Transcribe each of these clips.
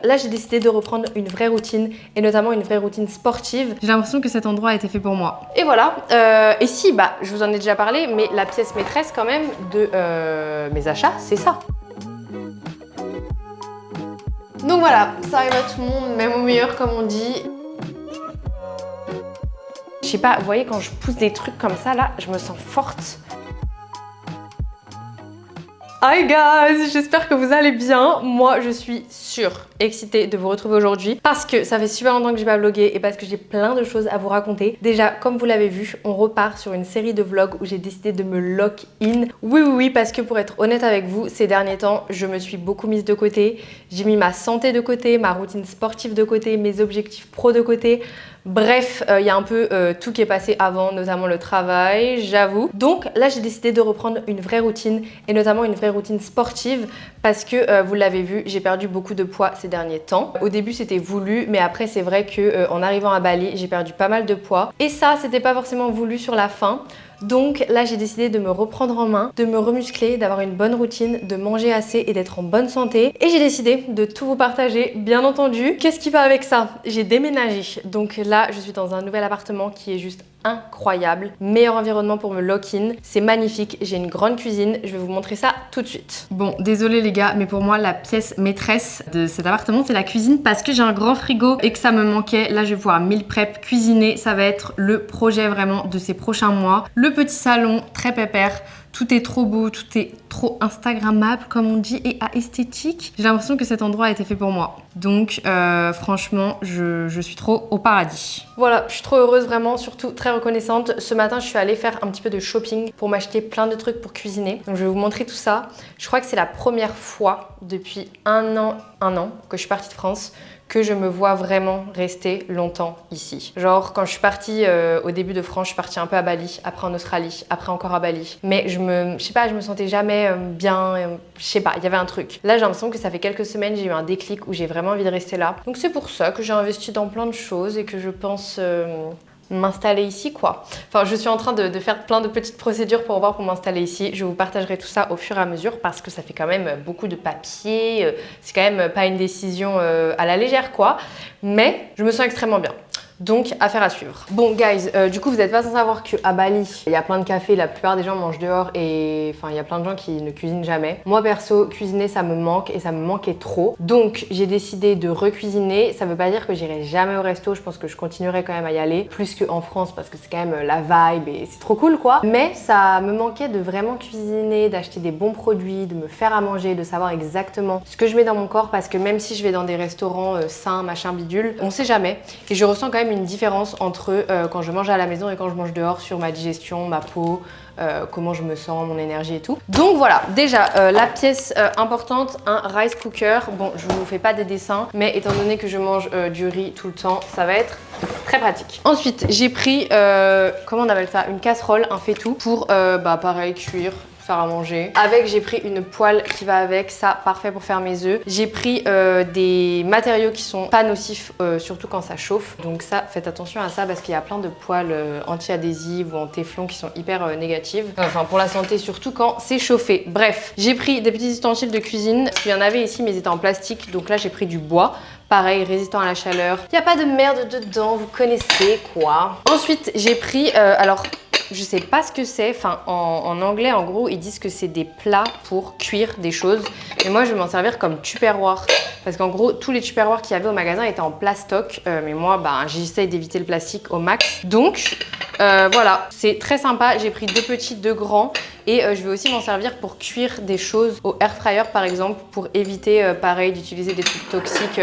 Là, j'ai décidé de reprendre une vraie routine et notamment une vraie routine sportive. J'ai l'impression que cet endroit a été fait pour moi. Et voilà. Et si, je vous en ai déjà parlé, mais la pièce maîtresse quand même de mes achats, c'est ça. Donc voilà, ça arrive à tout le monde, même au meilleur comme on dit. Je sais pas, vous voyez quand je pousse des trucs comme ça là, je me sens forte. Hi guys, j'espère que vous allez bien. Moi, je suis excitée de vous retrouver aujourd'hui parce que ça fait super longtemps que j'ai pas vlogué et parce que j'ai plein de choses à vous raconter. Déjà, comme vous l'avez vu, on repart sur une série de vlogs où j'ai décidé de me lock in. Oui, parce que pour être honnête avec vous, ces derniers temps, je me suis beaucoup mise de côté. J'ai mis ma santé de côté, ma routine sportive de côté, mes objectifs pro de côté. Bref, il y a un peu tout qui est passé avant, notamment le travail, j'avoue. Donc là, j'ai décidé de reprendre une vraie routine et notamment une vraie routine sportive parce que vous l'avez vu, j'ai perdu beaucoup de poids ces derniers temps. Au début, c'était voulu, mais après, c'est vrai que en arrivant à Bali, j'ai perdu pas mal de poids. Et ça, c'était pas forcément voulu sur la fin. Donc là, j'ai décidé de me reprendre en main, de me remuscler, d'avoir une bonne routine, de manger assez et d'être en bonne santé. Et j'ai décidé de tout vous partager, bien entendu. Qu'est-ce qui va avec ça? J'ai déménagé. Donc là, je suis dans un nouvel appartement qui est juste incroyable. Meilleur environnement pour me lock-in. C'est magnifique. J'ai une grande cuisine. Je vais vous montrer ça tout de suite. Bon, désolé les gars, mais pour moi, la pièce maîtresse de cet appartement, c'est la cuisine parce que j'ai un grand frigo et que ça me manquait. Là, je vais pouvoir meal prep, cuisiner. Ça va être le projet vraiment de ces prochains mois. Le petit salon, très pépère. Tout est trop beau, tout est trop instagrammable comme on dit et esthétique. J'ai l'impression que cet endroit a été fait pour moi. Donc franchement, je suis trop au paradis. Voilà, je suis trop heureuse vraiment, surtout très reconnaissante. Ce matin, je suis allée faire un petit peu de shopping pour m'acheter plein de trucs pour cuisiner. Donc je vais vous montrer tout ça. Je crois que c'est la première fois depuis un an que je suis partie de France que je me vois vraiment rester longtemps ici. Genre quand je suis partie au début de France, je suis partie un peu à Bali, après en Australie, après encore à Bali. Mais je sais pas, je me sentais jamais bien, je sais pas, il y avait un truc. Là j'ai l'impression que ça fait quelques semaines, j'ai eu un déclic où j'ai vraiment envie de rester là. Donc c'est pour ça que j'ai investi dans plein de choses et que je pense m'installer ici quoi. Enfin je suis en train de faire plein de petites procédures pour m'installer ici. Je vous partagerai tout ça au fur et à mesure parce que ça fait quand même beaucoup de papiers. C'est quand même pas une décision à la légère quoi. Mais je me sens extrêmement bien. Donc, affaire à suivre. Bon, guys, du coup, vous n'êtes pas sans savoir qu'à Bali, il y a plein de cafés, la plupart des gens mangent dehors et enfin, il y a plein de gens qui ne cuisinent jamais. Moi, perso, cuisiner, ça me manque et ça me manquait trop. Donc, j'ai décidé de recuisiner. Ça veut pas dire que j'irai jamais au resto. Je pense que je continuerai quand même à y aller, plus qu'en France parce que c'est quand même la vibe et c'est trop cool, quoi. Mais ça me manquait de vraiment cuisiner, d'acheter des bons produits, de me faire à manger, de savoir exactement ce que je mets dans mon corps parce que même si je vais dans des restaurants sains, machin bidule, on sait jamais. Et je ressens quand même une différence entre quand je mange à la maison et quand je mange dehors sur ma digestion, ma peau, comment je me sens, mon énergie et tout. Donc voilà, déjà la pièce importante, un rice cooker. Bon, je vous fais pas des dessins, mais étant donné que je mange du riz tout le temps, ça va être très pratique. Ensuite, j'ai pris, comment on appelle ça, une casserole, un faitout pour, pareil, cuire, à manger. Avec, j'ai pris une poêle qui va avec, ça parfait pour faire mes œufs. J'ai pris des matériaux qui sont pas nocifs, surtout quand ça chauffe. Donc ça, faites attention à ça parce qu'il y a plein de poêles anti-adhésives ou en téflon qui sont hyper négatives. Enfin, pour la santé, surtout quand c'est chauffé. Bref, j'ai pris des petits ustensiles de cuisine. Il y en avait ici, mais ils étaient en plastique. Donc là, j'ai pris du bois. Pareil, résistant à la chaleur. Il n'y a pas de merde dedans, vous connaissez quoi. Ensuite, j'ai pris, alors, je sais pas ce que c'est, enfin en anglais en gros ils disent que c'est des plats pour cuire des choses. Mais moi je vais m'en servir comme tupperware. Parce qu'en gros tous les tupperwares qu'il y avait au magasin étaient en plastoc. Mais moi j'essaye d'éviter le plastique au max. Donc voilà, c'est très sympa. J'ai pris 2 petits, 2 grands. Et je vais aussi m'en servir pour cuire des choses au air fryer par exemple. Pour éviter pareil d'utiliser des trucs toxiques.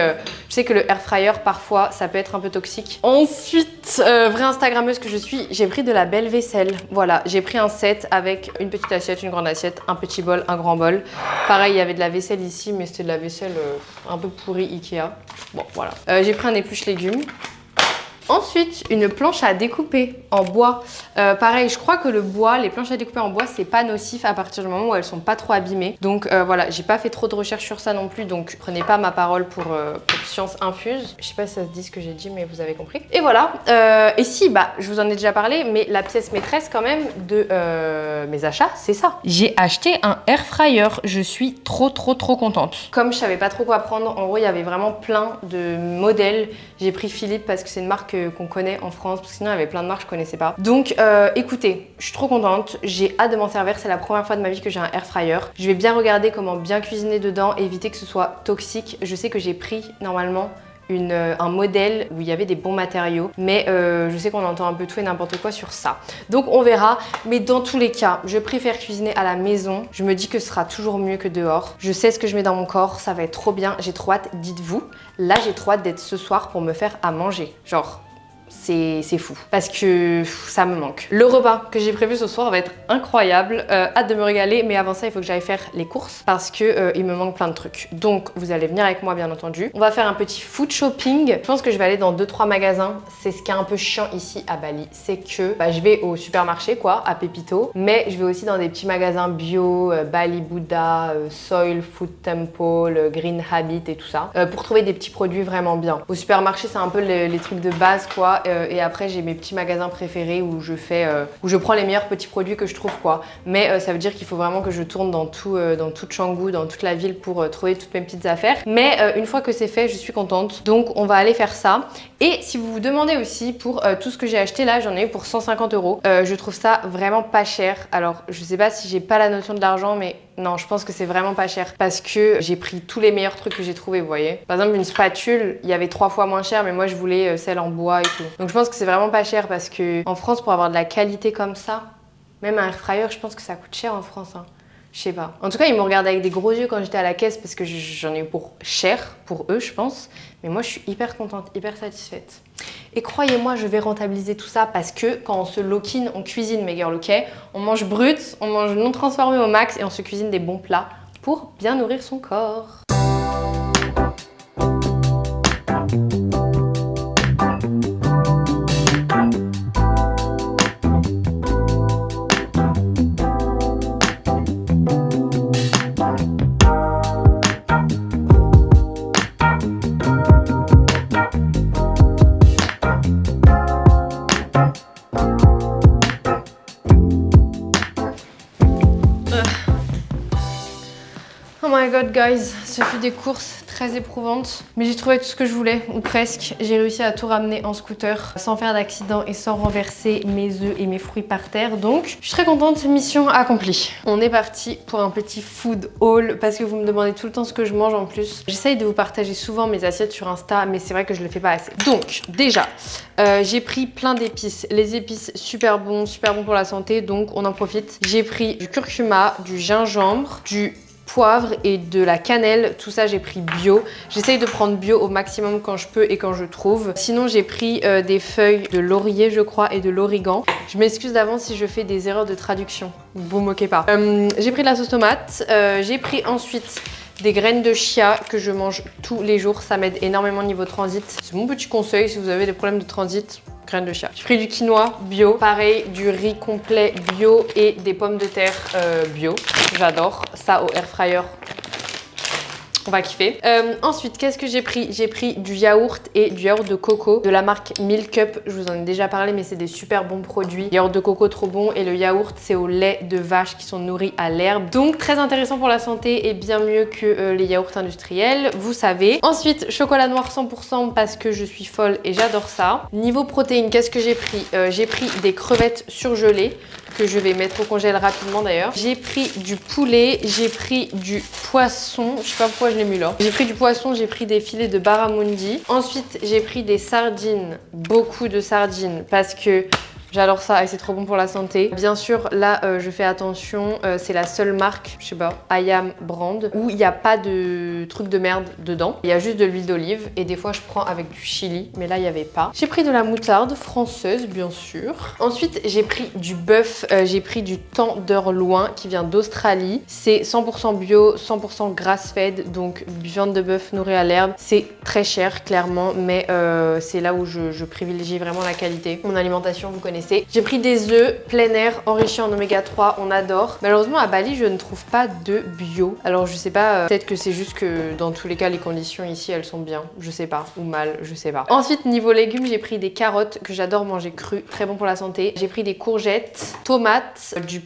Je sais que le air fryer parfois ça peut être un peu toxique. Ensuite, vraie instagrammeuse que je suis, j'ai pris de la belle vaisselle. Voilà, j'ai pris un set avec une petite assiette, une grande assiette, un petit bol, un grand bol. Pareil, il y avait de la vaisselle ici, mais c'était de la vaisselle un peu pourrie Ikea. Bon, voilà. J'ai pris un épluche légumes. Ensuite, une planche à découper en bois. Pareil, je crois que le bois, les planches à découper en bois, c'est pas nocif à partir du moment où elles sont pas trop abîmées. Donc voilà, j'ai pas fait trop de recherches sur ça non plus, donc prenez pas ma parole pour science infuse. Je sais pas si ça se dit ce que j'ai dit, mais vous avez compris. Et voilà. Et si, je vous en ai déjà parlé, mais la pièce maîtresse quand même de mes achats, c'est ça. J'ai acheté un air fryer. Je suis trop contente. Comme je savais pas trop quoi prendre, en gros il y avait vraiment plein de modèles. J'ai pris Philippe parce que c'est une marque qu'on connaît en France, parce que sinon il y avait plein de marques que je connaissais pas. Donc écoutez, je suis trop contente, j'ai hâte de m'en servir, c'est la première fois de ma vie que j'ai un air fryer. Je vais bien regarder comment bien cuisiner dedans, éviter que ce soit toxique. Je sais que j'ai pris normalement un modèle où il y avait des bons matériaux, mais je sais qu'on entend un peu tout et n'importe quoi sur ça. Donc on verra, mais dans tous les cas, je préfère cuisiner à la maison. Je me dis que ce sera toujours mieux que dehors. Je sais ce que je mets dans mon corps, ça va être trop bien. J'ai trop hâte, dites-vous. Là, j'ai trop hâte d'être ce soir pour me faire à manger. Genre, c'est fou parce que ça me manque. Le repas que j'ai prévu ce soir va être incroyable, hâte de me régaler, mais avant ça il faut que j'aille faire les courses parce que il me manque plein de trucs. Donc vous allez venir avec moi bien entendu. On va faire un petit food shopping. Je pense que je vais aller dans 2-3 magasins. C'est ce qui est un peu chiant ici à Bali, c'est que je vais au supermarché quoi, à Pepito, mais je vais aussi dans des petits magasins bio, Bali Buddha, Soil Food Temple, Green Habit et tout ça, pour trouver des petits produits vraiment bien. Au supermarché c'est un peu les trucs de base quoi. Et après j'ai mes petits magasins préférés où je prends les meilleurs petits produits que je trouve quoi. Mais ça veut dire qu'il faut vraiment que je tourne dans toute Canggu, dans toute la ville pour trouver toutes mes petites affaires. Mais une fois que c'est fait, je suis contente. Donc on va aller faire ça. Et si vous vous demandez aussi pour tout ce que j'ai acheté là, j'en ai eu pour 150 €. Je trouve ça vraiment pas cher. Alors je sais pas si j'ai pas la notion de l'argent, mais non, je pense que c'est vraiment pas cher parce que j'ai pris tous les meilleurs trucs que j'ai trouvés, vous voyez. Par exemple, une spatule, il y avait 3 fois moins cher, mais moi je voulais celle en bois et tout. Donc je pense que c'est vraiment pas cher parce que en France, pour avoir de la qualité comme ça, même un air fryer, je pense que ça coûte cher en France, hein. Je sais pas. En tout cas, ils m'ont regardé avec des gros yeux quand j'étais à la caisse parce que j'en ai eu pour cher, pour eux, je pense. Mais moi, je suis hyper contente, hyper satisfaite. Et croyez-moi, je vais rentabiliser tout ça parce que quand on se lock-in, on cuisine, mes girls, ok? On mange brut, on mange non transformé au max et on se cuisine des bons plats pour bien nourrir son corps. Oh my god guys, ce fut des courses très éprouvantes, mais j'ai trouvé tout ce que je voulais, ou presque. J'ai réussi à tout ramener en scooter sans faire d'accident et sans renverser mes œufs et mes fruits par terre, donc je suis très contente, mission accomplie. On est parti pour un petit food haul parce que vous me demandez tout le temps ce que je mange en plus. J'essaye de vous partager souvent mes assiettes sur Insta, mais c'est vrai que je le fais pas assez. Donc déjà, j'ai pris plein d'épices. Les épices super bon pour la santé, donc on en profite. J'ai pris du curcuma, du gingembre, du poivre et de la cannelle, tout ça j'ai pris bio. J'essaye de prendre bio au maximum quand je peux et quand je trouve. Sinon j'ai pris des feuilles de laurier je crois et de l'origan. Je m'excuse d'avance si je fais des erreurs de traduction, vous moquez pas. J'ai pris de la sauce tomate, j'ai pris ensuite des graines de chia que je mange tous les jours, ça m'aide énormément niveau transit. C'est mon petit conseil si vous avez des problèmes de transit. Graines de chia. J'ai pris du quinoa bio, pareil, du riz complet bio et des pommes de terre bio. J'adore ça au air fryer. On va kiffer. Ensuite, qu'est-ce que j'ai pris? J'ai pris du yaourt et du yaourt de coco de la marque Milk Up. Je vous en ai déjà parlé, mais c'est des super bons produits. Yaourt de coco trop bon et le yaourt, c'est au lait de vache qui sont nourris à l'herbe. Donc très intéressant pour la santé et bien mieux que les yaourts industriels, vous savez. Ensuite, chocolat noir 100% parce que je suis folle et j'adore ça. Niveau protéines, qu'est-ce que j'ai pris? J'ai pris des crevettes surgelées que je vais mettre au congèle rapidement d'ailleurs. J'ai pris du poulet, j'ai pris du poisson, je sais pas pourquoi je l'ai mis là. J'ai pris du poisson, j'ai pris des filets de barramundi. Ensuite, j'ai pris des sardines, beaucoup de sardines parce que j'adore ça et c'est trop bon pour la santé. Bien sûr, là, je fais attention. C'est la seule marque, je sais pas, Ayam Brand, où il n'y a pas de truc de merde dedans. Il y a juste de l'huile d'olive et des fois, je prends avec du chili, mais là, il n'y avait pas. J'ai pris de la moutarde française, bien sûr. Ensuite, j'ai pris du bœuf. J'ai pris du tenderloin qui vient d'Australie. C'est 100% bio, 100% grass-fed, donc viande de bœuf nourrie à l'herbe. C'est très cher, clairement, mais c'est là où je privilégie vraiment la qualité. Mon alimentation, vous connaissez. J'ai pris des œufs plein air enrichis en oméga 3, on adore. Malheureusement à Bali je ne trouve pas de bio. Alors je sais pas, peut-être que c'est juste que dans tous les cas les conditions ici elles sont bien, je sais pas, ou mal, je sais pas. Ensuite niveau légumes j'ai pris des carottes que j'adore manger crues, très bon pour la santé. J'ai pris des courgettes, tomates, du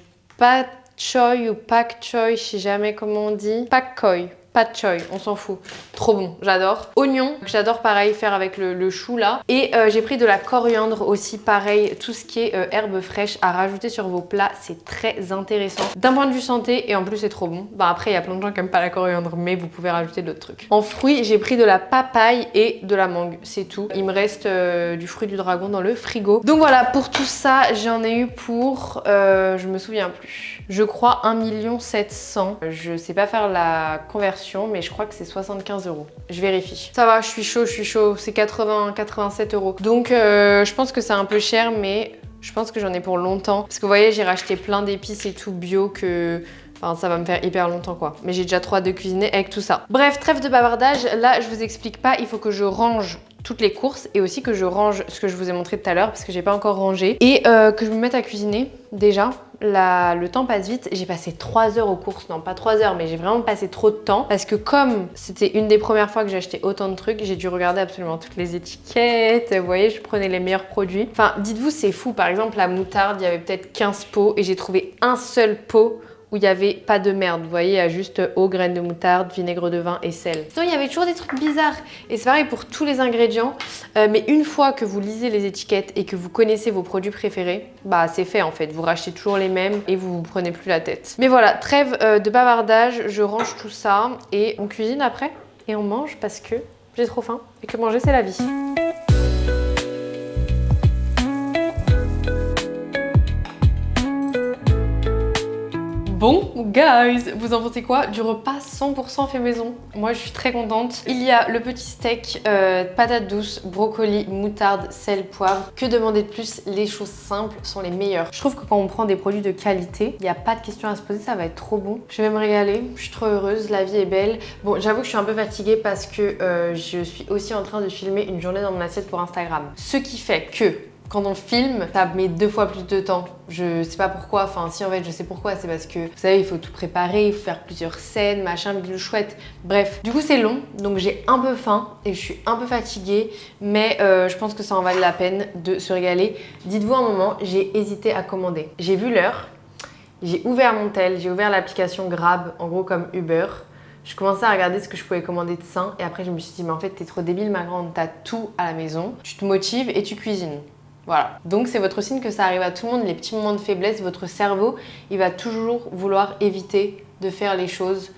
choy ou pak choy, je sais jamais comment on dit. Pak choy. Pas de choy, on s'en fout. Trop bon, j'adore. Oignon, que j'adore pareil faire avec le chou là. Et j'ai pris de la coriandre aussi, pareil. Tout ce qui est herbes fraîches à rajouter sur vos plats, c'est très intéressant. D'un point de vue santé, et en plus c'est trop bon. Bah après, il y a plein de gens qui aiment pas la coriandre, mais vous pouvez rajouter d'autres trucs. En fruits, j'ai pris de la papaye et de la mangue, c'est tout. Il me reste du fruit du dragon dans le frigo. Donc voilà, pour tout ça, j'en ai eu pour, je me souviens plus. Je crois 1 700 000. Je sais pas faire la conversion, mais je crois que c'est 75 €. Je vérifie. Ça va, je suis chaud. C'est 87 €. Donc je pense que c'est un peu cher, mais je pense que j'en ai pour longtemps. Parce que vous voyez, j'ai racheté plein d'épices et tout bio que... Enfin, ça va me faire hyper longtemps quoi. Mais j'ai déjà trop hâte de cuisiner avec tout ça. Bref, trêve de bavardage. Là, je vous explique pas. Il faut que je range toutes les courses et aussi que je range ce que je vous ai montré tout à l'heure parce que j'ai pas encore rangé. Et que je me mette à cuisiner déjà. Le temps passe vite. J'ai passé 3 heures aux courses. Non, pas 3 heures, mais j'ai vraiment passé trop de temps. Parce que comme c'était une des premières fois que j'ai acheté autant de trucs, j'ai dû regarder absolument toutes les étiquettes. Vous voyez, je prenais les meilleurs produits. Enfin, dites-vous, c'est fou. Par exemple, la moutarde, il y avait peut-être 15 pots et j'ai trouvé un seul pot où il n'y avait pas de merde, vous voyez, il y a juste eau, graines de moutarde, vinaigre de vin et sel. Sinon, il y avait toujours des trucs bizarres. Et c'est pareil pour tous les ingrédients. Mais une fois que vous lisez les étiquettes et que vous connaissez vos produits préférés, bah c'est fait en fait. Vous rachetez toujours les mêmes et vous vous prenez plus la tête. Mais voilà, trêve de bavardage, je range tout ça et on cuisine après et on mange parce que j'ai trop faim et que manger c'est la vie. Bon, guys, vous en pensez quoi du repas 100% fait maison? Moi, je suis très contente. Il y a le petit steak, patates douces, brocoli, moutarde, sel, poivre. Que demander de plus? Les choses simples sont les meilleures. Je trouve que quand on prend des produits de qualité, il n'y a pas de question à se poser, ça va être trop bon. Je vais me régaler, je suis trop heureuse, la vie est belle. Bon, j'avoue que je suis un peu fatiguée parce que je suis aussi en train de filmer une journée dans mon assiette pour Instagram. Ce qui fait que quand on filme, ça met 2 fois plus de temps. Je sais pas pourquoi, enfin si en fait je sais pourquoi, c'est parce que vous savez, il faut tout préparer, il faut faire plusieurs scènes, machin, bidule chouette. Bref, du coup c'est long, donc j'ai un peu faim et je suis un peu fatiguée, mais je pense que ça en valait la peine de se régaler. Dites-vous un moment, j'ai hésité à commander. J'ai vu l'heure, j'ai ouvert mon tel, j'ai ouvert l'application Grab, en gros comme Uber. Je commençais à regarder ce que je pouvais commander de sain et après je me suis dit mais en fait t'es trop débile ma grande, t'as tout à la maison, tu te motives et tu cuisines. Voilà, donc c'est votre signe que ça arrive à tout le monde, les petits moments de faiblesse, votre cerveau, il va toujours vouloir éviter de faire les choses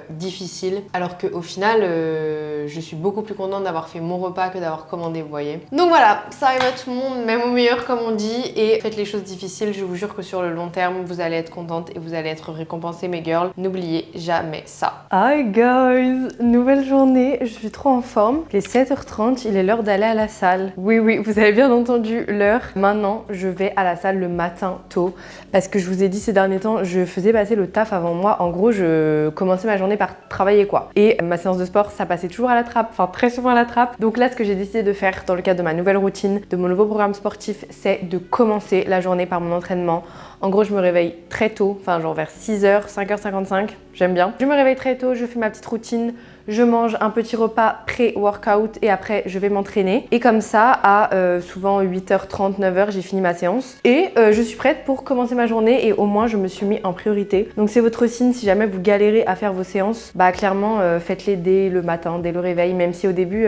difficiles, alors qu'au final, je suis beaucoup plus contente d'avoir fait mon repas que d'avoir commandé, vous voyez. Donc voilà, ça arrive à tout le monde, même au meilleur comme on dit, et faites les choses difficiles, je vous jure que sur le long terme, vous allez être contente et vous allez être récompensée mes girls. N'oubliez jamais ça. Hi guys, nouvelle journée, je suis trop en forme. Il est 7h30, il est l'heure d'aller à la salle. Oui, vous avez bien entendu l'heure. Maintenant, je vais à la salle le matin tôt, parce que je vous ai dit ces derniers temps, je faisais passer le taf avant moi. En gros, je commençais ma journée par travailler quoi. Et ma séance de sport, ça passait toujours à la trappe, enfin très souvent à la trappe. Donc là, ce que j'ai décidé de faire dans le cadre de ma nouvelle routine, de mon nouveau programme sportif, c'est de commencer la journée par mon entraînement. En gros, je me réveille très tôt, enfin genre vers 6h, 5h55, j'aime bien. Je me réveille très tôt, je fais ma petite routine, je mange un petit repas pré-workout et après je vais m'entraîner. Et comme ça, à souvent 8h30, 9h, j'ai fini ma séance. Et je suis prête pour commencer ma journée et au moins je me suis mis en priorité. Donc c'est votre signe, si jamais vous galérez à faire vos séances, bah clairement faites-les dès le matin, dès le réveil, même si au début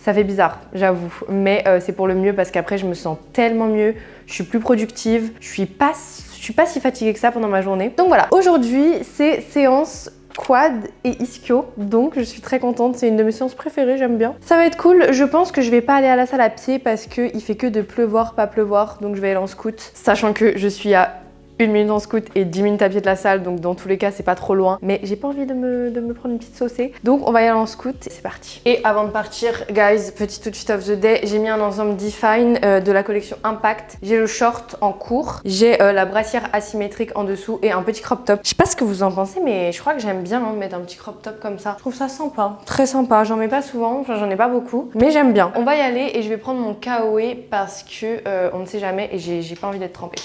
ça fait bizarre, j'avoue. Mais c'est pour le mieux parce qu'après je me sens tellement mieux, je suis plus productive, je suis pas si fatiguée que ça pendant ma journée. Donc voilà, aujourd'hui c'est séance quad et ischio, donc je suis très contente, c'est une de mes séances préférées, j'aime bien. Ça va être cool, je pense que je vais pas aller à la salle à pied parce qu'il fait que de pleuvoir, pas pleuvoir, donc je vais aller en scoot, sachant que je suis à 1 minute en scoot et 10 minutes à pied de la salle, donc dans tous les cas c'est pas trop loin, mais j'ai pas envie de me prendre une petite saucée, donc on va y aller en scoot, c'est parti. Et avant de partir, guys, petit outfit of the day, j'ai mis un ensemble Define de la collection Impact, j'ai le short en court, j'ai la brassière asymétrique en dessous et un petit crop top. Je sais pas ce que vous en pensez, mais je crois que j'aime bien mettre un petit crop top comme ça, je trouve ça sympa, très sympa, j'en mets pas souvent, enfin j'en ai pas beaucoup, mais j'aime bien. On va y aller et je vais prendre mon KOE parce que on ne sait jamais et j'ai pas envie d'être trempée.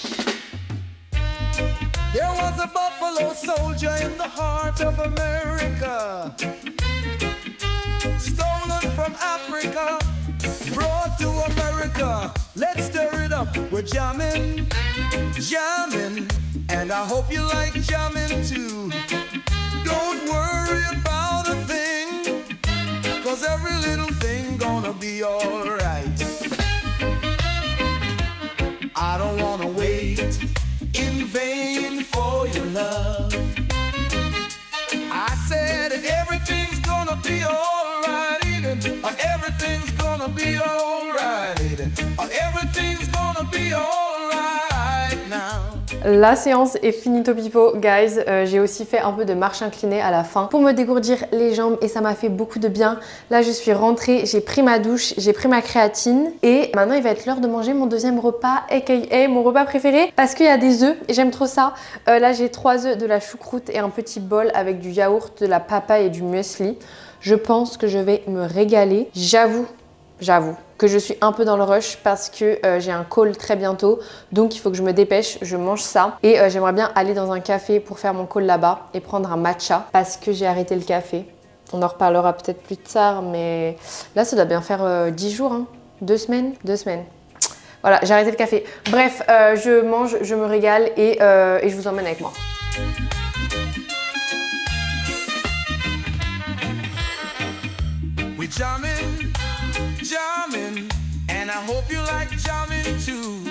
There was a buffalo soldier in the heart of America, stolen from Africa, brought to America. Let's stir it up. We're jamming, jamming, And I hope you like jamming too. Don't worry about a thing, 'cause every little thing gonna be alright. I don't wanna wait in vain for your love. I said that everything's gonna be alright, everything's gonna be alright, everything's gonna be alright now. La séance est finito pipo, guys. J'ai aussi fait un peu de marche inclinée à la fin pour me dégourdir les jambes et ça m'a fait beaucoup de bien. Là, je suis rentrée, j'ai pris ma douche, j'ai pris ma créatine et maintenant, il va être l'heure de manger mon deuxième repas, aka mon repas préféré parce qu'il y a des œufs et j'aime trop ça. Là, j'ai 3 œufs, de la choucroute et un petit bol avec du yaourt, de la papaye et du muesli. Je pense que je vais me régaler. J'avoue que je suis un peu dans le rush parce que j'ai un call très bientôt, donc il faut que je me dépêche, je mange ça et j'aimerais bien aller dans un café pour faire mon call là-bas et prendre un matcha parce que j'ai arrêté le café. On en reparlera peut-être plus tard, mais là ça doit bien faire 10 jours, hein. 2 semaines. Voilà, j'ai arrêté le café. Bref, je mange, je me régale et je vous emmène avec moi. We jamming, and I hope you like jamming too.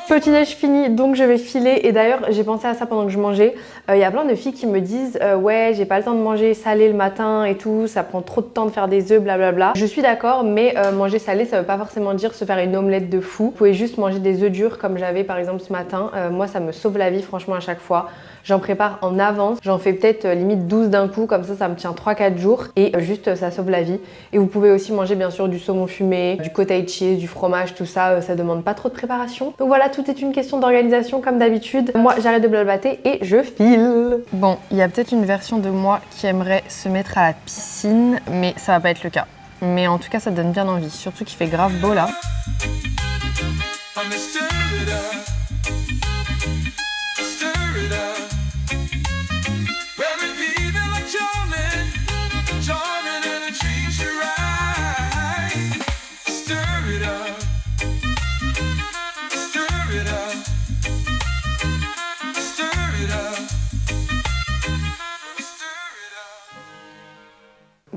Petit déj fini, donc je vais filer. Et d'ailleurs, j'ai pensé à ça pendant que je mangeais. Il y a plein de filles qui me disent ouais, j'ai pas le temps de manger salé le matin et tout, ça prend trop de temps de faire des œufs, blablabla. Je suis d'accord, mais manger salé, ça veut pas forcément dire se faire une omelette de fou. Vous pouvez juste manger des œufs durs comme j'avais par exemple ce matin. Moi, ça me sauve la vie, franchement, à chaque fois. J'en prépare en avance, j'en fais peut-être limite 12 d'un coup, comme ça me tient 3-4 jours et juste ça sauve la vie. Et vous pouvez aussi manger bien sûr du saumon fumé, du cottage cheese, du fromage, tout ça, ça demande pas trop de préparation. Donc voilà, tout est une question d'organisation comme d'habitude. Moi j'arrête de blablater et je file. Bon, il y a peut-être une version de moi qui aimerait se mettre à la piscine, mais ça va pas être le cas. Mais en tout cas ça donne bien envie, surtout qu'il fait grave beau là.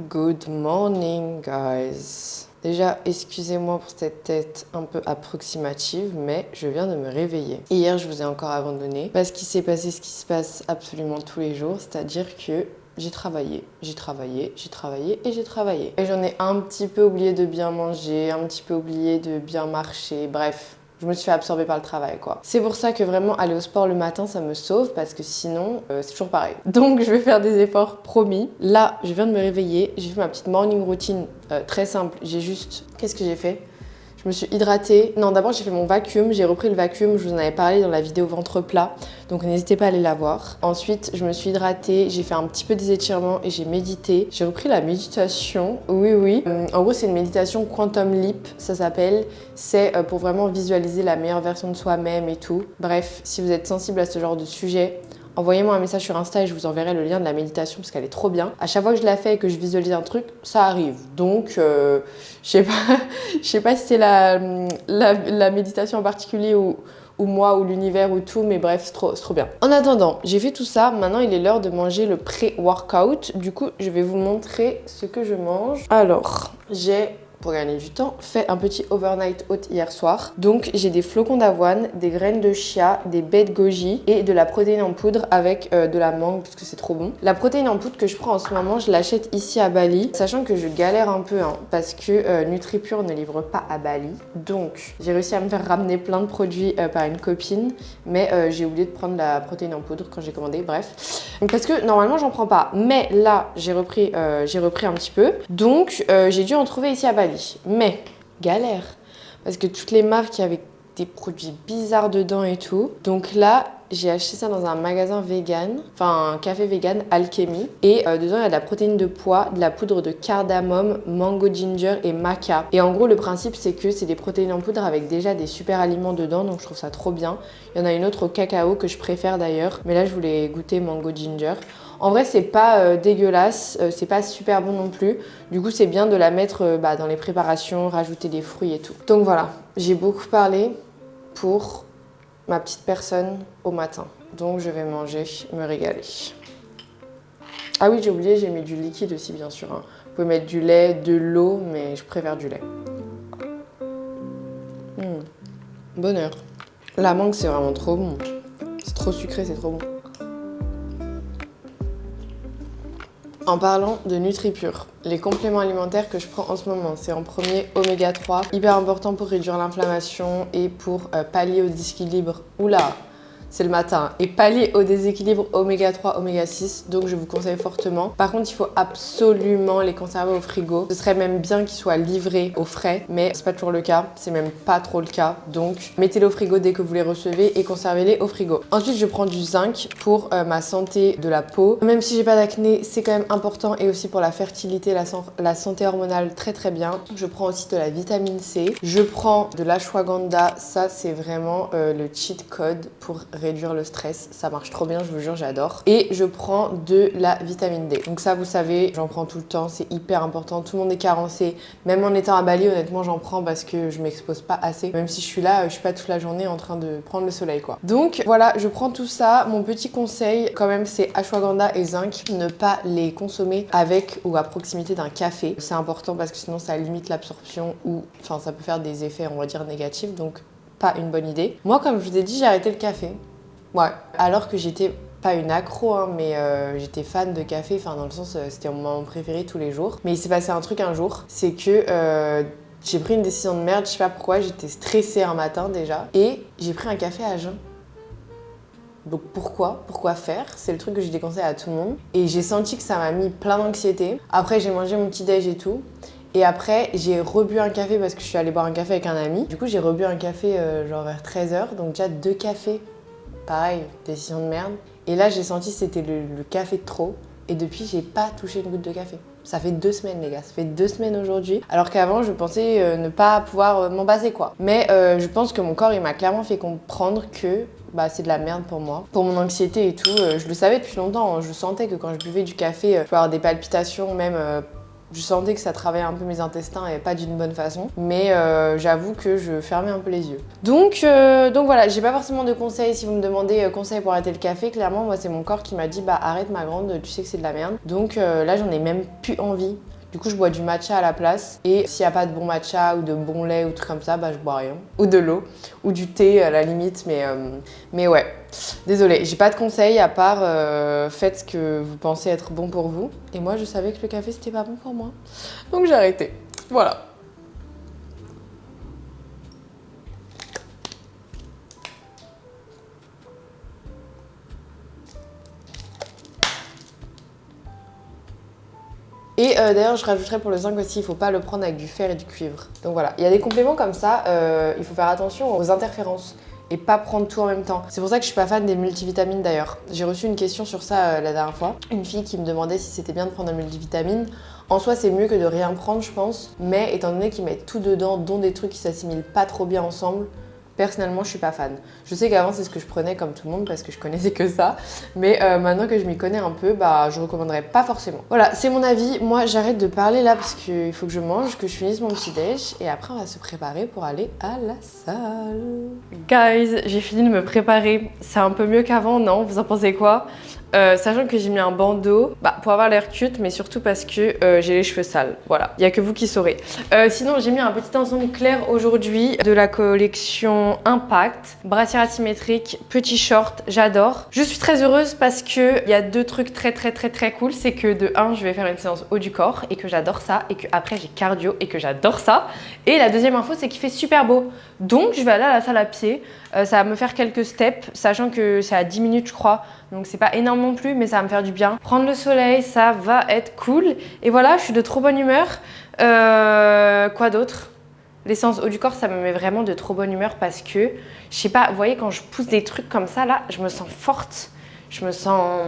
Good morning, guys. Déjà, excusez-moi pour cette tête un peu approximative, mais je viens de me réveiller. Hier, je vous ai encore abandonné parce qu'il s'est passé ce qui se passe absolument tous les jours, c'est-à-dire que j'ai travaillé. Et j'en ai un petit peu oublié de bien manger, un petit peu oublié de bien marcher, bref. Je me suis fait absorber par le travail, quoi. C'est pour ça que vraiment aller au sport le matin, ça me sauve parce que sinon, c'est toujours pareil. Donc, je vais faire des efforts, promis. Là, je viens de me réveiller. J'ai fait ma petite morning routine très simple. Qu'est-ce que j'ai fait ? Je me suis hydratée. Non, d'abord, j'ai fait mon vacuum. J'ai repris le vacuum. Je vous en avais parlé dans la vidéo ventre plat. Donc, n'hésitez pas à aller la voir. Ensuite, je me suis hydratée. J'ai fait un petit peu des étirements et j'ai médité. J'ai repris la méditation. Oui. En gros, c'est une méditation Quantum Leap, ça s'appelle. C'est pour vraiment visualiser la meilleure version de soi-même et tout. Bref, si vous êtes sensible à ce genre de sujet, envoyez-moi un message sur Insta et je vous enverrai le lien de la méditation parce qu'elle est trop bien. À chaque fois que je la fais et que je visualise un truc, ça arrive. Donc, je sais pas si c'est la méditation en particulier ou moi ou l'univers ou tout, mais bref, c'est trop bien. En attendant, j'ai fait tout ça. Maintenant, il est l'heure de manger le pré-workout. Du coup, je vais vous montrer ce que je mange. Alors, j'ai, pour gagner du temps, fait un petit overnight oat hier soir. Donc j'ai des flocons d'avoine, des graines de chia, des baies de goji et de la protéine en poudre avec de la mangue parce que c'est trop bon. La protéine en poudre que je prends en ce moment, je l'achète ici à Bali, sachant que je galère un peu parce que NutriPure ne livre pas à Bali. Donc j'ai réussi à me faire ramener plein de produits par une copine, mais j'ai oublié de prendre la protéine en poudre quand j'ai commandé, bref. Donc, parce que normalement j'en prends pas, mais là j'ai repris un petit peu. Donc j'ai dû en trouver ici à Bali. Mais galère parce que toutes les marques, il y avait des produits bizarres dedans et tout. Donc là, j'ai acheté ça dans un magasin vegan, enfin un café vegan, Alchemy. Et dedans, il y a de la protéine de pois, de la poudre de cardamome, mango ginger et maca. Et en gros, le principe, c'est que c'est des protéines en poudre avec déjà des super aliments dedans. Donc je trouve ça trop bien. Il y en a une autre au cacao que je préfère d'ailleurs. Mais là, je voulais goûter mango ginger. En vrai, c'est pas dégueulasse, c'est pas super bon non plus. Du coup, c'est bien de la mettre dans les préparations, rajouter des fruits et tout. Donc voilà, j'ai beaucoup parlé pour ma petite personne au matin. Donc je vais manger, me régaler. Ah oui, j'ai oublié, j'ai mis du liquide aussi bien sûr. Hein. Vous pouvez mettre du lait, de l'eau, mais je préfère du lait. Bonheur. La mangue, c'est vraiment trop bon. C'est trop sucré, c'est trop bon. En parlant de NutriPure, les compléments alimentaires que je prends en ce moment, c'est en premier oméga 3, hyper important pour réduire l'inflammation et pour pallier au déséquilibre. Oula, c'est le matin. Et pallier au déséquilibre oméga 3, oméga 6, donc je vous conseille fortement. Par contre, il faut absolument les conserver au frigo. Ce serait même bien qu'ils soient livrés au frais, mais c'est pas toujours le cas, c'est même pas trop le cas. Donc, mettez-les au frigo dès que vous les recevez et conservez-les au frigo. Ensuite, je prends du zinc pour ma santé de la peau. Même si j'ai pas d'acné, c'est quand même important et aussi pour la fertilité, la santé hormonale, très très bien. Je prends aussi de la vitamine C. Je prends de l'ashwagandha, ça c'est vraiment le cheat code pour réduire le stress, ça marche trop bien, je vous jure, j'adore. Et je prends de la vitamine D. Donc ça, vous savez, j'en prends tout le temps, c'est hyper important. Tout le monde est carencé. Même en étant à Bali, honnêtement, j'en prends parce que je m'expose pas assez. Même si je suis là, je suis pas toute la journée en train de prendre le soleil, quoi. Donc voilà, je prends tout ça. Mon petit conseil, quand même, c'est ashwagandha et zinc. Ne pas les consommer avec ou à proximité d'un café. C'est important parce que sinon, ça limite l'absorption ou, enfin, ça peut faire des effets, on va dire, négatifs. Donc, pas une bonne idée. Moi, comme je vous ai dit, j'ai arrêté le café. Ouais, alors que j'étais pas une accro, hein, mais j'étais fan de café, enfin dans le sens, c'était mon moment préféré tous les jours. Mais il s'est passé un truc un jour, c'est que j'ai pris une décision de merde, je sais pas pourquoi, j'étais stressée un matin déjà, et j'ai pris un café à jeun. Donc pourquoi faire? C'est le truc que je déconseille à tout le monde. Et j'ai senti que ça m'a mis plein d'anxiété. Après j'ai mangé mon petit déj et tout. Et après, j'ai rebu un café parce que je suis allée boire un café avec un ami. Du coup, j'ai rebu un café genre vers 13h, donc déjà 2 cafés. Pareil, décision de merde. Et là, j'ai senti que c'était le café de trop. Et depuis, j'ai pas touché une goutte de café. Ça fait 2 semaines, les gars. Ça fait 2 semaines aujourd'hui. Alors qu'avant, je pensais ne pas pouvoir m'en passer, quoi. Mais je pense que mon corps, il m'a clairement fait comprendre que c'est de la merde pour moi. Pour mon anxiété et tout, je le savais depuis longtemps. Je sentais que quand je buvais du café, je pouvais avoir des palpitations, même... je sentais que ça travaillait un peu mes intestins et pas d'une bonne façon. Mais j'avoue que je fermais un peu les yeux. Donc voilà, j'ai pas forcément de conseils. Si vous me demandez conseils pour arrêter le café, clairement, moi, c'est mon corps qui m'a dit arrête ma grande, tu sais que c'est de la merde. Donc là, j'en ai même plus envie. Du coup, je bois du matcha à la place. Et s'il n'y a pas de bon matcha ou de bon lait ou trucs comme ça, je bois rien. Ou de l'eau. Ou du thé à la limite. Mais ouais. Désolée, j'ai pas de conseils à part faites ce que vous pensez être bon pour vous. Et moi, je savais que le café, c'était pas bon pour moi. Donc j'ai arrêté. Voilà. Et d'ailleurs, je rajouterais pour le zinc aussi, il faut pas le prendre avec du fer et du cuivre. Donc voilà, il y a des compléments comme ça, il faut faire attention aux interférences et pas prendre tout en même temps. C'est pour ça que je suis pas fan des multivitamines d'ailleurs. J'ai reçu une question sur ça la dernière fois. Une fille qui me demandait si c'était bien de prendre un multivitamin. En soi, c'est mieux que de rien prendre, je pense. Mais étant donné qu'ils mettent tout dedans, dont des trucs qui s'assimilent pas trop bien ensemble, personnellement, je suis pas fan. Je sais qu'avant, c'est ce que je prenais comme tout le monde parce que je connaissais que ça. Mais maintenant que je m'y connais un peu, je recommanderais pas forcément. Voilà, c'est mon avis. Moi, j'arrête de parler là parce qu'il faut que je mange, que je finisse mon petit déj. Et après, on va se préparer pour aller à la salle. Guys, j'ai fini de me préparer. C'est un peu mieux qu'avant, non? Vous en pensez quoi? Sachant que j'ai mis un bandeau pour avoir l'air cute, mais surtout parce que j'ai les cheveux sales. Voilà, il n'y a que vous qui saurez. Sinon, j'ai mis un petit ensemble clair aujourd'hui de la collection Impact. Brassière asymétrique, petit short, j'adore. Je suis très heureuse parce qu'il y a 2 trucs très cool. C'est que de 1, je vais faire une séance haut du corps et que j'adore ça. Et que après j'ai cardio et que j'adore ça. Et la deuxième info, c'est qu'il fait super beau. Donc, je vais aller à la salle à pied. Ça va me faire quelques steps, sachant que c'est à 10 minutes, je crois. Donc c'est pas énorme non plus, mais ça va me faire du bien. Prendre le soleil, ça va être cool. Et voilà, je suis de trop bonne humeur. Quoi d'autre? L'essence haut du corps, ça me met vraiment de trop bonne humeur parce que, je sais pas, vous voyez, quand je pousse des trucs comme ça, là, je me sens forte. Je me sens...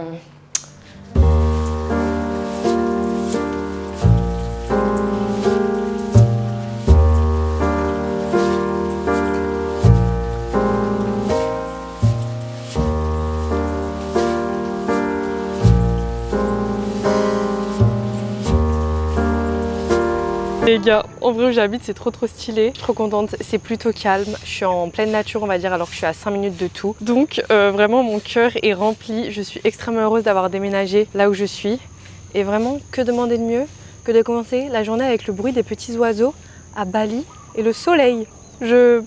gars, en vrai où j'habite c'est trop stylé. Je suis trop contente, c'est plutôt calme. Je suis en pleine nature on va dire alors que je suis à 5 minutes de tout. Donc vraiment mon cœur est rempli. Je suis extrêmement heureuse d'avoir déménagé là où je suis. Et vraiment, que demander de mieux que de commencer la journée avec le bruit des petits oiseaux à Bali et le soleil. Je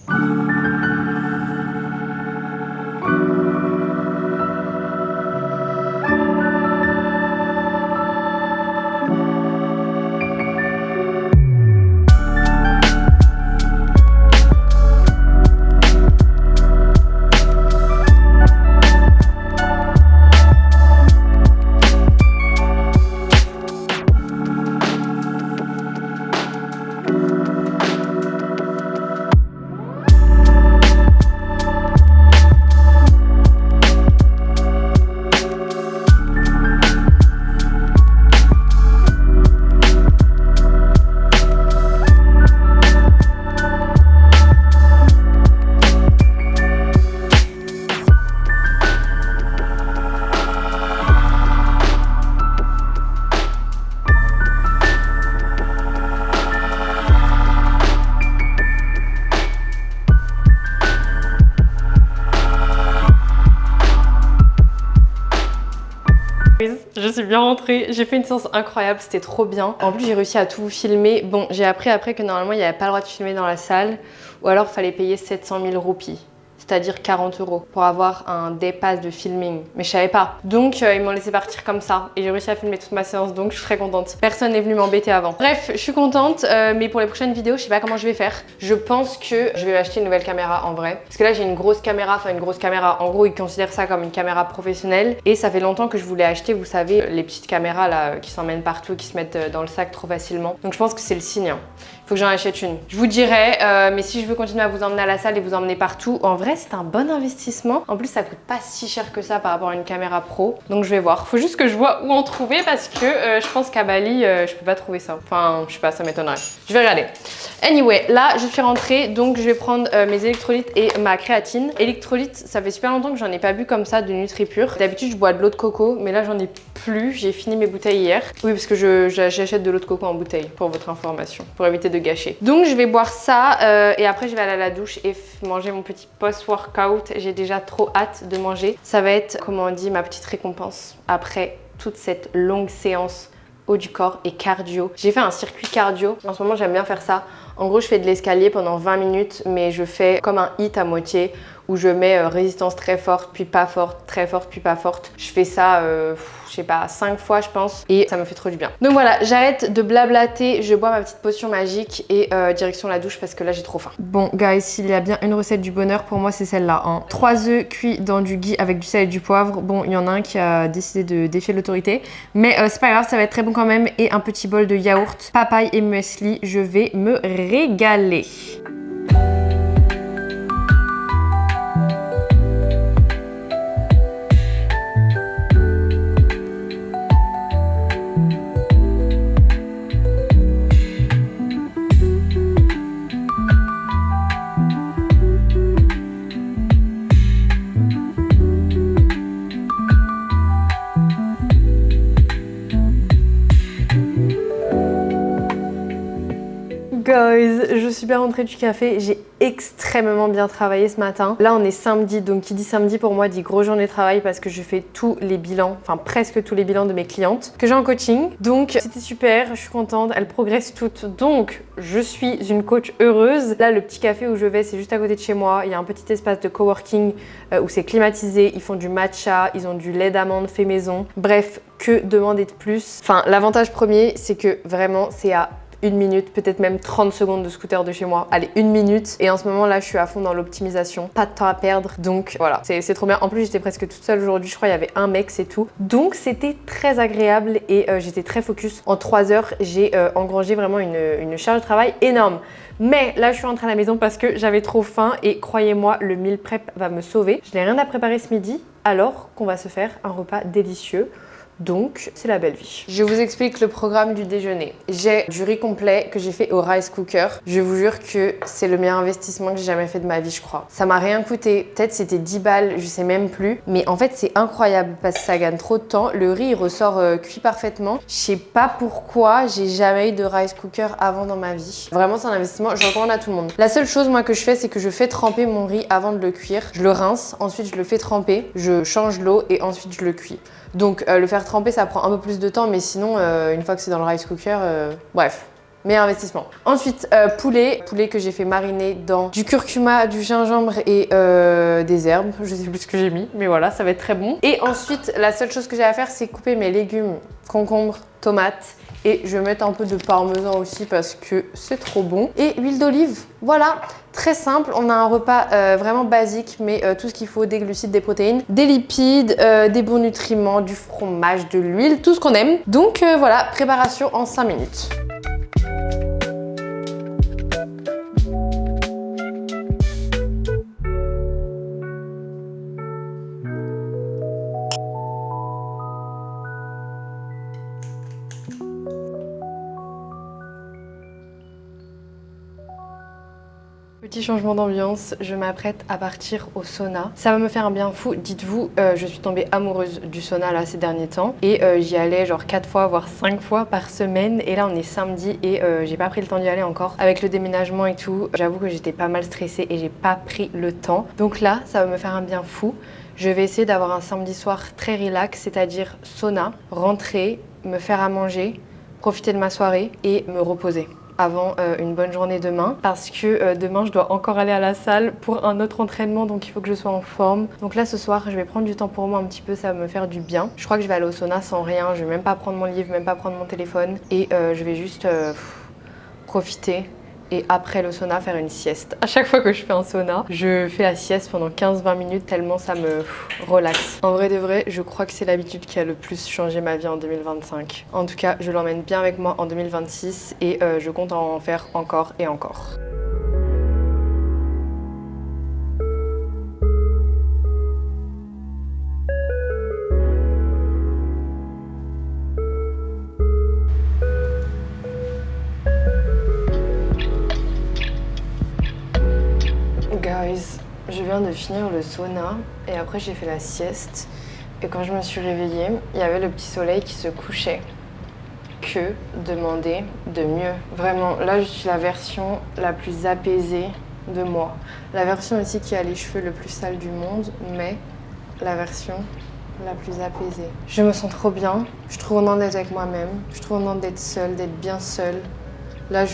suis bien rentrée, j'ai fait une séance incroyable, c'était trop bien. En plus j'ai réussi à tout vous filmer. Bon, j'ai appris après que normalement il n'y avait pas le droit de filmer dans la salle ou alors il fallait payer 700 000 roupies. C'est-à-dire 40 € pour avoir un day pass de filming. Mais je savais pas. Donc ils m'ont laissé partir comme ça et j'ai réussi à filmer toute ma séance donc je suis très contente. Personne n'est venu m'embêter avant. Bref, je suis contente mais pour les prochaines vidéos, je sais pas comment je vais faire. Je pense que je vais acheter une nouvelle caméra en vrai. Parce que là j'ai une grosse caméra, en gros ils considèrent ça comme une caméra professionnelle et ça fait longtemps que je voulais acheter, vous savez, les petites caméras là qui s'emmènent partout, qui se mettent dans le sac trop facilement. Donc je pense que c'est le signe. Faut que j'en achète une. Je vous dirai, mais si je veux continuer à vous emmener à la salle et vous emmener partout, en vrai c'est un bon investissement. En plus ça coûte pas si cher que ça par rapport à une caméra pro. Donc je vais voir. Faut juste que je vois où en trouver parce que je pense qu'à Bali je peux pas trouver ça. Enfin je sais pas, ça m'étonnerait. Je vais regarder. Anyway, là je suis rentrée donc je vais prendre mes électrolytes et ma créatine. Électrolytes, ça fait super longtemps que j'en ai pas bu comme ça de NutriPure. D'habitude je bois de l'eau de coco mais là j'en ai plus. J'ai fini mes bouteilles hier. Oui parce que j'achète de l'eau de coco en bouteille pour votre information. Pour éviter de gâcher. Donc je vais boire ça et après je vais aller à la douche et manger mon petit post-workout. J'ai déjà trop hâte de manger. Ça va être, comment on dit, ma petite récompense après toute cette longue séance haut du corps et cardio. J'ai fait un circuit cardio. En ce moment j'aime bien faire ça. En gros je fais de l'escalier pendant 20 minutes mais je fais comme un HIIT à moitié où je mets résistance très forte puis pas forte, très forte puis pas forte. Je fais ça je sais pas 5 fois je pense et ça me fait trop du bien. Donc voilà, j'arrête de blablater, je bois ma petite potion magique et direction la douche parce que là j'ai trop faim. Bon guys, s'il y a bien une recette du bonheur pour moi c'est celle-là hein. 3 œufs cuits dans du ghee avec du sel et du poivre. Bon il y en a un qui a décidé de défier l'autorité mais c'est pas grave, ça va être très bon quand même. Et un petit bol de yaourt, papaye et muesli, je vais me régaler. Guys, je suis bien rentrée du café, j'ai extrêmement bien travaillé ce matin. Là on est samedi, donc qui dit samedi pour moi dit grosse journée de travail parce que je fais tous les bilans, enfin presque tous les bilans de mes clientes que j'ai en coaching. Donc c'était super, je suis contente, elles progressent toutes, donc je suis une coach heureuse. Là le petit café où je vais c'est juste à côté de chez moi, il y a un petit espace de coworking où c'est climatisé, ils font du matcha, ils ont du lait d'amande fait maison. Bref, que demander de plus? Enfin l'avantage premier c'est que vraiment c'est à 1 minute, peut-être même 30 secondes de scooter de chez moi. Allez, 1 minute. Et en ce moment là, je suis à fond dans l'optimisation. Pas de temps à perdre. Donc voilà, c'est trop bien. En plus, j'étais presque toute seule aujourd'hui. Je crois qu'il y avait un mec, c'est tout. Donc c'était très agréable et j'étais très focus. En 3 heures, j'ai engrangé vraiment une charge de travail énorme. Mais là, je suis rentrée à la maison parce que j'avais trop faim et croyez-moi, le meal prep va me sauver. Je n'ai rien à préparer ce midi alors qu'on va se faire un repas délicieux. Donc, c'est la belle vie. Je vous explique le programme du déjeuner. J'ai du riz complet que j'ai fait au rice cooker. Je vous jure que c'est le meilleur investissement que j'ai jamais fait de ma vie, je crois. Ça m'a rien coûté. Peut-être c'était 10 balles, je sais même plus. Mais en fait, c'est incroyable parce que ça gagne trop de temps. Le riz, il ressort cuit parfaitement. Je sais pas pourquoi j'ai jamais eu de rice cooker avant dans ma vie. Vraiment, c'est un investissement. Je recommande à tout le monde. La seule chose, moi, que je fais, c'est que je fais tremper mon riz avant de le cuire. Je le rince, ensuite je le fais tremper. Je change l'eau et ensuite je le cuis. Donc le faire tremper ça prend un peu plus de temps, mais sinon une fois que c'est dans le rice cooker, bref, meilleur investissement. Ensuite poulet que j'ai fait mariner dans du curcuma, du gingembre et des herbes, je sais plus ce que j'ai mis, mais voilà, ça va être très bon. Et ensuite la seule chose que j'ai à faire c'est couper mes légumes, concombres, tomates. Et je vais mettre un peu de parmesan aussi parce que c'est trop bon. Et huile d'olive, voilà, très simple. On a un repas vraiment basique, mais tout ce qu'il faut, des glucides, des protéines, des lipides, des bons nutriments, du fromage, de l'huile, tout ce qu'on aime. Donc voilà, préparation en 5 minutes. Petit changement d'ambiance, je m'apprête à partir au sauna. Ça va me faire un bien fou, dites-vous, je suis tombée amoureuse du sauna là ces derniers temps et j'y allais genre 4 fois voire 5 fois par semaine et là on est samedi et j'ai pas pris le temps d'y aller encore. Avec le déménagement et tout, j'avoue que j'étais pas mal stressée et j'ai pas pris le temps. Donc là, ça va me faire un bien fou. Je vais essayer d'avoir un samedi soir très relax, c'est-à-dire sauna, rentrer, me faire à manger, profiter de ma soirée et me reposer avant une bonne journée demain parce que demain je dois encore aller à la salle pour un autre entraînement donc il faut que je sois en forme. Donc là ce soir je vais prendre du temps pour moi un petit peu, ça va me faire du bien. Je crois que je vais aller au sauna sans rien, je vais même pas prendre mon livre, même pas prendre mon téléphone et je vais juste profiter. Et après le sauna, faire une sieste. À chaque fois que je fais un sauna, je fais la sieste pendant 15-20 minutes tellement ça me relaxe. En vrai de vrai, je crois que c'est l'habitude qui a le plus changé ma vie en 2025. En tout cas, je l'emmène bien avec moi en 2026 et je compte en faire encore et encore. Guys, je viens de finir le sauna et après j'ai fait la sieste et quand je me suis réveillée, il y avait le petit soleil qui se couchait. Que demander de mieux? Vraiment, là je suis la version la plus apaisée de moi. La version aussi qui a les cheveux le plus sales du monde, mais la version la plus apaisée. Je me sens trop bien, je suis trop contente d'être avec moi-même, je suis trop contente d'être seule, d'être bien seule. Là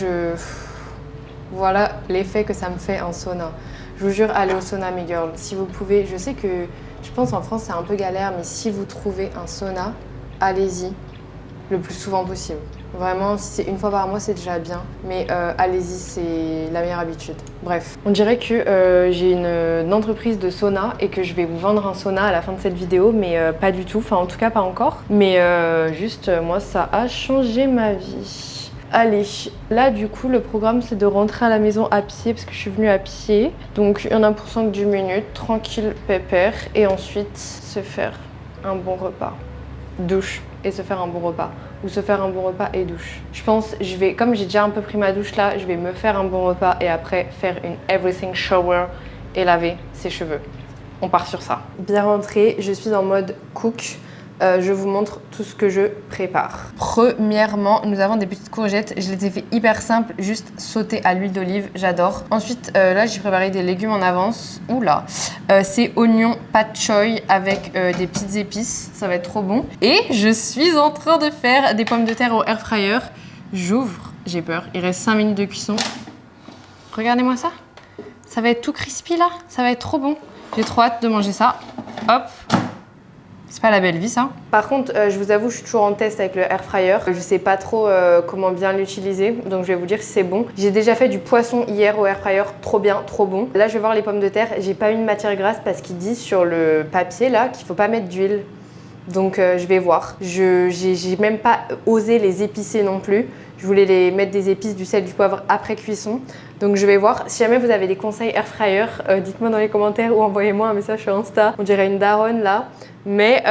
voilà l'effet que ça me fait en sauna. Je vous jure, allez au sauna mes girls. Si vous pouvez, je sais que je pense en France c'est un peu galère, mais si vous trouvez un sauna, allez-y le plus souvent possible. Vraiment, si c'est une fois par mois, c'est déjà bien. Mais allez-y, c'est la meilleure habitude. Bref, on dirait que j'ai une entreprise de sauna et que je vais vous vendre un sauna à la fin de cette vidéo, mais pas du tout. Enfin, en tout cas, pas encore. Mais juste, moi, ça a changé ma vie. Allez, là du coup le programme c'est de rentrer à la maison à pied parce que je suis venue à pied. Donc il y en a pour 5-10 minutes, tranquille, pépère. Et ensuite se faire un bon repas. Douche et se faire un bon repas. Ou se faire un bon repas et douche. Je pense, comme j'ai déjà un peu pris ma douche là, je vais me faire un bon repas et après faire une everything shower et laver ses cheveux. On part sur ça. Bien rentrée, je suis en mode cook. Je vous montre tout ce que je prépare. Premièrement, nous avons des petites courgettes. Je les ai fait hyper simples, juste sauter à l'huile d'olive, j'adore. Ensuite, là, j'ai préparé des légumes en avance. Oula, c'est oignon pat choy avec des petites épices. Ça va être trop bon. Et je suis en train de faire des pommes de terre au air fryer. J'ouvre, j'ai peur. Il reste 5 minutes de cuisson. Regardez-moi ça. Ça va être tout crispy là. Ça va être trop bon. J'ai trop hâte de manger ça. Hop. C'est pas la belle vie ça. Par contre, je vous avoue, je suis toujours en test avec le air fryer. Je sais pas trop comment bien l'utiliser, donc je vais vous dire si c'est bon. J'ai déjà fait du poisson hier au air fryer, trop bien, trop bon. Là, je vais voir les pommes de terre. J'ai pas mis de matière grasse parce qu'ils disent sur le papier là qu'il faut pas mettre d'huile. Donc je vais voir. J'ai même pas osé les épicer non plus. Je voulais les mettre des épices, du sel, du poivre après cuisson. Donc je vais voir. Si jamais vous avez des conseils air fryer, dites-moi dans les commentaires ou envoyez-moi un message sur Insta. On dirait une daronne là. Mais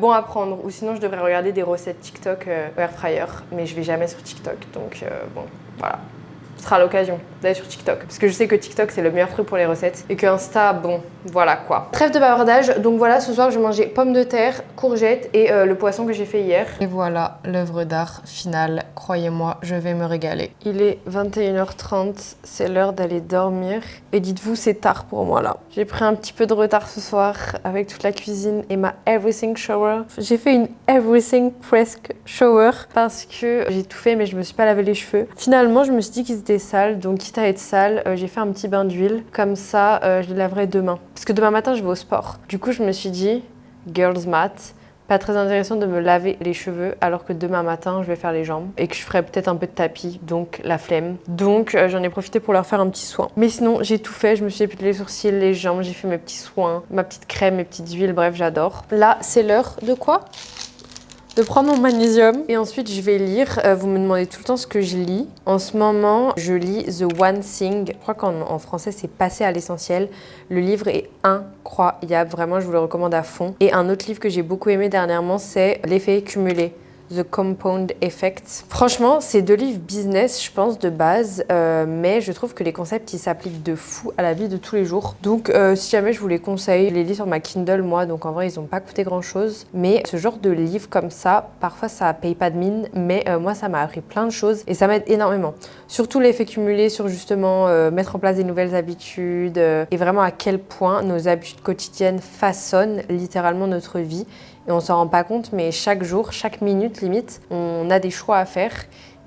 bon à prendre. Ou sinon je devrais regarder des recettes TikTok air fryer. Mais je vais jamais sur TikTok. Donc bon, voilà. Ce sera l'occasion d'aller sur TikTok. Parce que je sais que TikTok c'est le meilleur truc pour les recettes. Et que Insta, bon, voilà quoi. Trêve de bavardage. Donc voilà, ce soir je vais manger pommes de terre, courgettes et le poisson que j'ai fait hier. Et voilà l'œuvre d'art finale. Croyez-moi, je vais me régaler. Il est 21h30, c'est l'heure d'aller dormir. Et dites-vous, c'est tard pour moi là. J'ai pris un petit peu de retard ce soir avec toute la cuisine et ma everything shower. J'ai fait une everything presque shower parce que j'ai tout fait mais je me suis pas lavé les cheveux. Finalement, je me suis dit qu'ils étaient sales, donc quitte à être sale, j'ai fait un petit bain d'huile. Comme ça, je les laverai demain. Parce que demain matin, je vais au sport. Du coup, je me suis dit, girls math, pas très intéressant de me laver les cheveux alors que demain matin, je vais faire les jambes et que je ferai peut-être un peu de tapis, donc la flemme. Donc, j'en ai profité pour leur faire un petit soin. Mais sinon, j'ai tout fait. Je me suis épilé les sourcils, les jambes, j'ai fait mes petits soins, ma petite crème, mes petites huiles, bref, j'adore. Là, c'est l'heure de quoi ? De prendre mon magnésium et ensuite je vais lire. Vous me demandez tout le temps ce que je lis. En ce moment, je lis The One Thing. Je crois qu'en français, c'est Passer à l'essentiel. Le livre est incroyable. Vraiment, je vous le recommande à fond. Et un autre livre que j'ai beaucoup aimé dernièrement, c'est L'effet cumulé. The Compound Effect. Franchement, c'est 2 livres business, je pense, de base, mais je trouve que les concepts, ils s'appliquent de fou à la vie de tous les jours. Donc, si jamais je vous les conseille, je les lis sur ma Kindle, moi, donc en vrai, ils n'ont pas coûté grand-chose. Mais ce genre de livre comme ça, parfois, ça paye pas de mine, mais moi, ça m'a appris plein de choses et ça m'aide énormément. Surtout l'effet cumulé sur justement mettre en place des nouvelles habitudes et vraiment à quel point nos habitudes quotidiennes façonnent littéralement notre vie. Et on s'en rend pas compte, mais chaque jour, chaque minute limite, on a des choix à faire.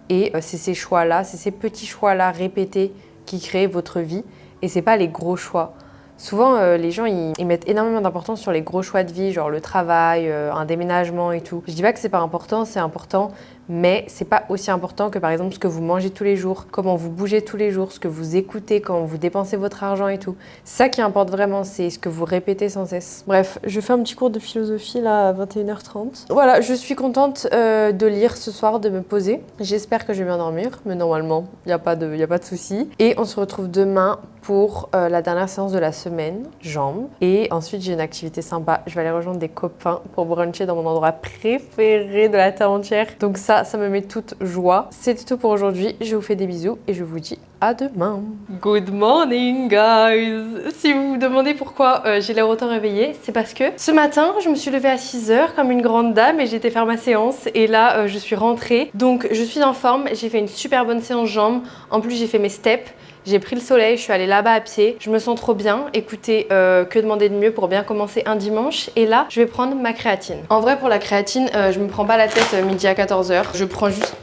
Et c'est ces choix-là, c'est ces petits choix-là répétés qui créent votre vie. Et c'est pas les gros choix. Souvent, les gens, ils mettent énormément d'importance sur les gros choix de vie, genre le travail, un déménagement et tout. Je dis pas que c'est pas important, c'est important, mais c'est pas aussi important que par exemple ce que vous mangez tous les jours, comment vous bougez tous les jours, ce que vous écoutez, comment vous dépensez votre argent et tout. C'est ça qui importe vraiment, c'est ce que vous répétez sans cesse. Bref, je fais un petit cours de philosophie là à 21h30. Voilà, je suis contente de lire ce soir, de me poser. J'espère que je vais bien dormir, mais normalement, il n'y a pas de souci. Et on se retrouve demain pour la dernière séance de la semaine, jambes. Et ensuite, j'ai une activité sympa. Je vais aller rejoindre des copains pour bruncher dans mon endroit préféré de la terre entière. Donc ça me met toute joie. C'est tout pour aujourd'hui. Je vous fais des bisous et je vous dis à demain. Good morning, guys! Si vous vous demandez pourquoi j'ai l'air autant réveillée, c'est parce que ce matin, je me suis levée à 6h comme une grande dame et j'ai été faire ma séance. Et là, je suis rentrée. Donc, je suis en forme. J'ai fait une super bonne séance jambes. En plus, j'ai fait mes steps. J'ai pris le soleil, je suis allée là-bas à pied. Je me sens trop bien. Écoutez, que demander de mieux pour bien commencer un dimanche. Et là, je vais prendre ma créatine. En vrai, pour la créatine, je me prends pas la tête midi à 14h. Je prends juste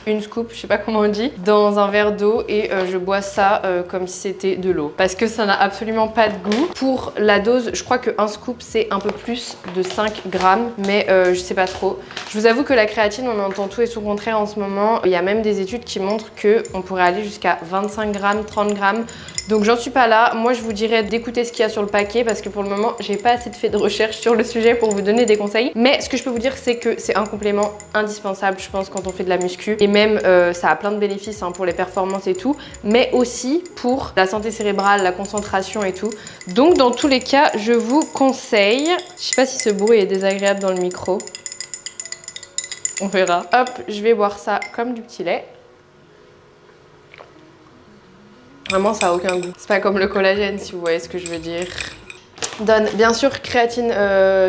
une scoop, je sais pas comment on dit, dans un verre d'eau et je bois ça comme si c'était de l'eau. Parce que ça n'a absolument pas de goût. Pour la dose, je crois qu'un scoop, c'est un peu plus de 5 grammes, mais je sais pas trop. Je vous avoue que la créatine, on entend tout et son contraire en ce moment. Il y a même des études qui montrent qu'on pourrait aller jusqu'à 25 grammes, 30 grammes. Donc j'en suis pas là. Moi je vous dirais d'écouter ce qu'il y a sur le paquet parce que pour le moment j'ai pas assez fait de recherche sur le sujet pour vous donner des conseils. Mais ce que je peux vous dire c'est que c'est un complément indispensable je pense quand on fait de la muscu. Et même ça a plein de bénéfices pour les performances et tout. Mais aussi pour la santé cérébrale, la concentration et tout. Donc dans tous les cas je vous conseille. Je sais pas si ce bruit est désagréable dans le micro. On verra. Hop, je vais boire ça comme du petit lait. Vraiment, ça a aucun goût. C'est pas comme le collagène, si vous voyez ce que je veux dire. Donne bien sûr créatine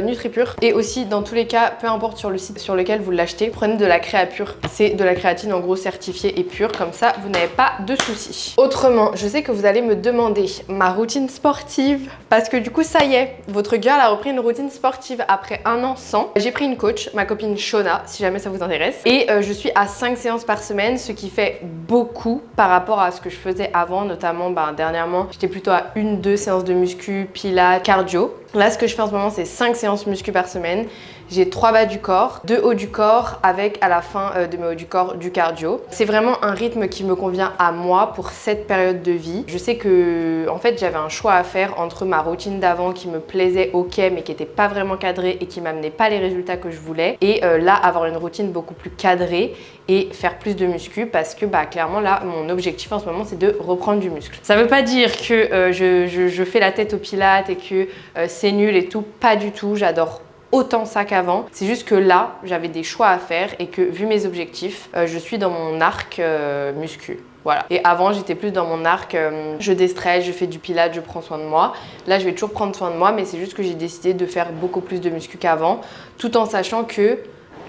NutriPure et aussi dans tous les cas, peu importe sur le site sur lequel vous l'achetez, prenez de la créapure. C'est de la créatine en gros certifiée et pure, comme ça vous n'avez pas de soucis. Autrement, je sais que vous allez me demander ma routine sportive parce que du coup ça y est, votre girl a repris une routine sportive après 1 an sans. J'ai pris une coach, ma copine Shona, si jamais ça vous intéresse, et je suis à 5 séances par semaine, ce qui fait beaucoup par rapport à ce que je faisais avant, notamment dernièrement j'étais plutôt à 1-2 séances de muscu, pilates, cardio. Là, ce que je fais en ce moment, c'est 5 séances muscu par semaine. J'ai 3 bas du corps, 2 hauts du corps avec à la fin de mes hauts du corps du cardio. C'est vraiment un rythme qui me convient à moi pour cette période de vie. Je sais que en fait j'avais un choix à faire entre ma routine d'avant qui me plaisait ok mais qui n'était pas vraiment cadrée et qui m'amenait pas les résultats que je voulais et là avoir une routine beaucoup plus cadrée et faire plus de muscu parce que bah clairement là mon objectif en ce moment c'est de reprendre du muscle. Ça veut pas dire que je fais la tête au pilates et que c'est nul et tout, pas du tout, j'adore autant ça qu'avant. C'est juste que là, j'avais des choix à faire et que vu mes objectifs, je suis dans mon arc muscu. Voilà. Et avant, j'étais plus dans mon arc, je déstresse, je fais du pilates, je prends soin de moi. Là, je vais toujours prendre soin de moi, mais c'est juste que j'ai décidé de faire beaucoup plus de muscu qu'avant, tout en sachant que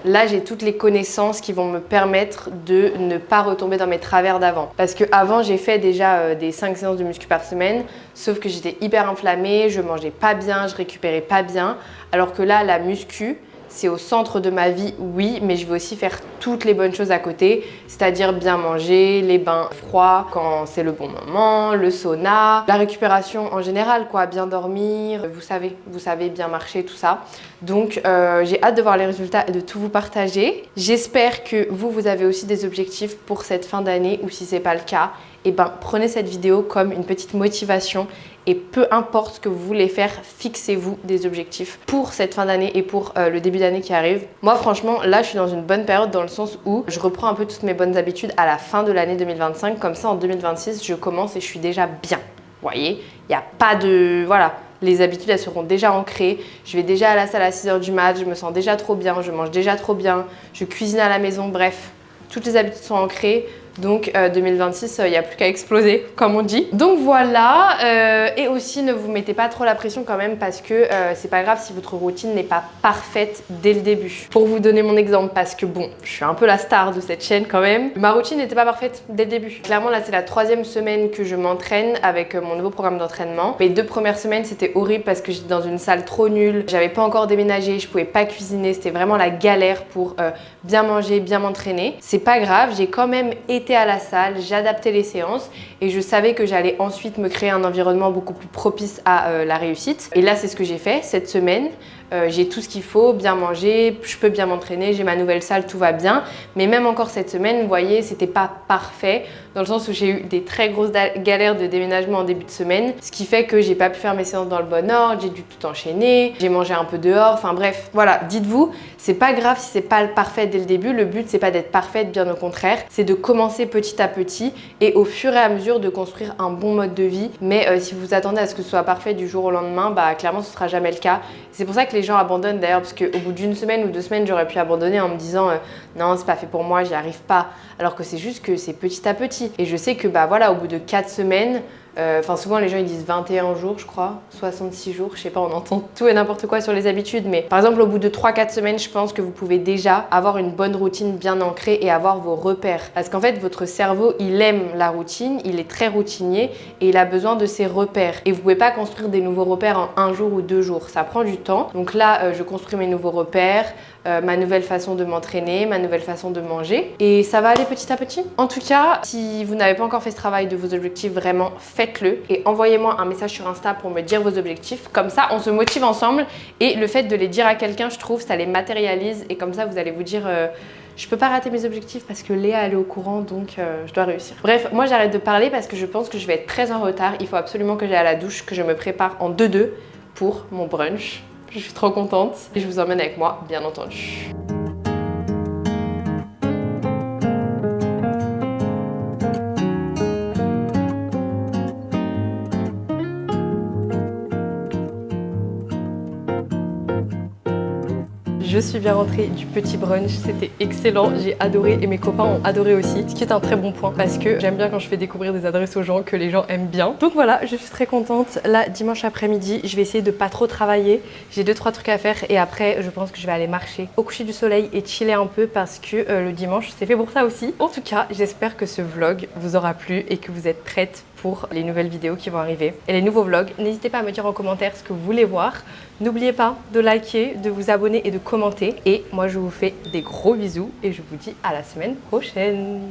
là, j'ai toutes les connaissances qui vont me permettre de ne pas retomber dans mes travers d'avant. Parce qu'avant, j'ai fait déjà des 5 séances de muscu par semaine, sauf que j'étais hyper inflammée, je mangeais pas bien, je récupérais pas bien. Alors que là, la muscu, c'est au centre de ma vie, oui, mais je vais aussi faire toutes les bonnes choses à côté, c'est-à-dire bien manger, les bains froids quand c'est le bon moment, le sauna, la récupération en général, quoi, bien dormir, vous savez, bien marcher, tout ça. Donc, j'ai hâte de voir les résultats et de tout vous partager. J'espère que vous avez aussi des objectifs pour cette fin d'année ou si c'est pas le cas, eh ben, prenez cette vidéo comme une petite motivation et peu importe ce que vous voulez faire, fixez-vous des objectifs pour cette fin d'année et pour le début d'année qui arrive. Moi franchement, là je suis dans une bonne période dans le sens où je reprends un peu toutes mes bonnes habitudes à la fin de l'année 2025. Comme ça en 2026, je commence et je suis déjà bien. Vous voyez, il n'y a pas de... Voilà, les habitudes elles seront déjà ancrées. Je vais déjà à la salle à 6 h du mat, je me sens déjà trop bien, je mange déjà trop bien, je cuisine à la maison, bref. Toutes les habitudes sont ancrées. Donc 2026, il n'y a plus qu'à exploser, comme on dit. Donc voilà, et aussi ne vous mettez pas trop la pression quand même parce que c'est pas grave si votre routine n'est pas parfaite dès le début. Pour vous donner mon exemple, parce que bon, je suis un peu la star de cette chaîne quand même, ma routine n'était pas parfaite dès le début. Clairement là c'est la 3e semaine que je m'entraîne avec mon nouveau programme d'entraînement. Les 2 premières semaines c'était horrible parce que j'étais dans une salle trop nulle, j'avais pas encore déménagé, je pouvais pas cuisiner, c'était vraiment la galère pour bien manger, bien m'entraîner. C'est pas grave, j'ai quand même été à la salle, j'adaptais les séances et je savais que j'allais ensuite me créer un environnement beaucoup plus propice à la réussite. Et là, c'est ce que j'ai fait cette semaine. J'ai tout ce qu'il faut, bien manger, je peux bien m'entraîner, j'ai ma nouvelle salle, tout va bien. Mais même encore cette semaine, vous voyez, c'était pas parfait dans le sens où j'ai eu des très grosses galères de déménagement en début de semaine, ce qui fait que j'ai pas pu faire mes séances dans le bon ordre, j'ai dû tout enchaîner, j'ai mangé un peu dehors, enfin bref, voilà, dites-vous, c'est pas grave si c'est pas parfait dès le début, le but c'est pas d'être parfaite, bien au contraire, c'est de commencer petit à petit et au fur et à mesure de construire un bon mode de vie. Mais si vous attendez à ce que ce soit parfait du jour au lendemain, bah clairement ce sera jamais le cas. C'est pour ça que les gens abandonnent d'ailleurs, parce qu'au bout d'une semaine ou 2 semaines, j'aurais pu abandonner en me disant non, c'est pas fait pour moi, j'y arrive pas. Alors que c'est juste que c'est petit à petit. Et je sais que bah voilà, au bout de 4 semaines, enfin souvent les gens ils disent 21 jours je crois, 66 jours, je sais pas, on entend tout et n'importe quoi sur les habitudes, mais par exemple au bout de 3-4 semaines je pense que vous pouvez déjà avoir une bonne routine bien ancrée et avoir vos repères, parce qu'en fait votre cerveau il aime la routine, il est très routinier et il a besoin de ses repères et vous pouvez pas construire des nouveaux repères en 1 jour ou 2 jours, ça prend du temps. Donc là je construis mes nouveaux repères, ma nouvelle façon de m'entraîner, ma nouvelle façon de manger et ça va aller petit à petit. En tout cas, si vous n'avez pas encore fait ce travail de vos objectifs, vraiment faites-le et envoyez-moi un message sur Insta pour me dire vos objectifs. Comme ça, on se motive ensemble et le fait de les dire à quelqu'un, je trouve, ça les matérialise et comme ça, vous allez vous dire je peux pas rater mes objectifs parce que Léa elle est au courant donc je dois réussir. Bref, moi j'arrête de parler parce que je pense que je vais être très en retard. Il faut absolument que j'aille à la douche, que je me prépare en 2-2 pour mon brunch. Je suis trop contente et je vous emmène avec moi, bien entendu. Je suis bien rentrée du petit brunch, c'était excellent, j'ai adoré et mes copains ont adoré aussi, ce qui est un très bon point parce que j'aime bien quand je fais découvrir des adresses aux gens que les gens aiment bien. Donc voilà, je suis très contente. Là, dimanche après-midi, je vais essayer de pas trop travailler, j'ai 2-3 trucs à faire et après, je pense que je vais aller marcher au coucher du soleil et chiller un peu parce que le dimanche, c'est fait pour ça aussi. En tout cas, j'espère que ce vlog vous aura plu et que vous êtes prêtes pour les nouvelles vidéos qui vont arriver et les nouveaux vlogs. N'hésitez pas à me dire en commentaire ce que vous voulez voir. N'oubliez pas de liker, de vous abonner et de commenter. Et moi, je vous fais des gros bisous et je vous dis à la semaine prochaine.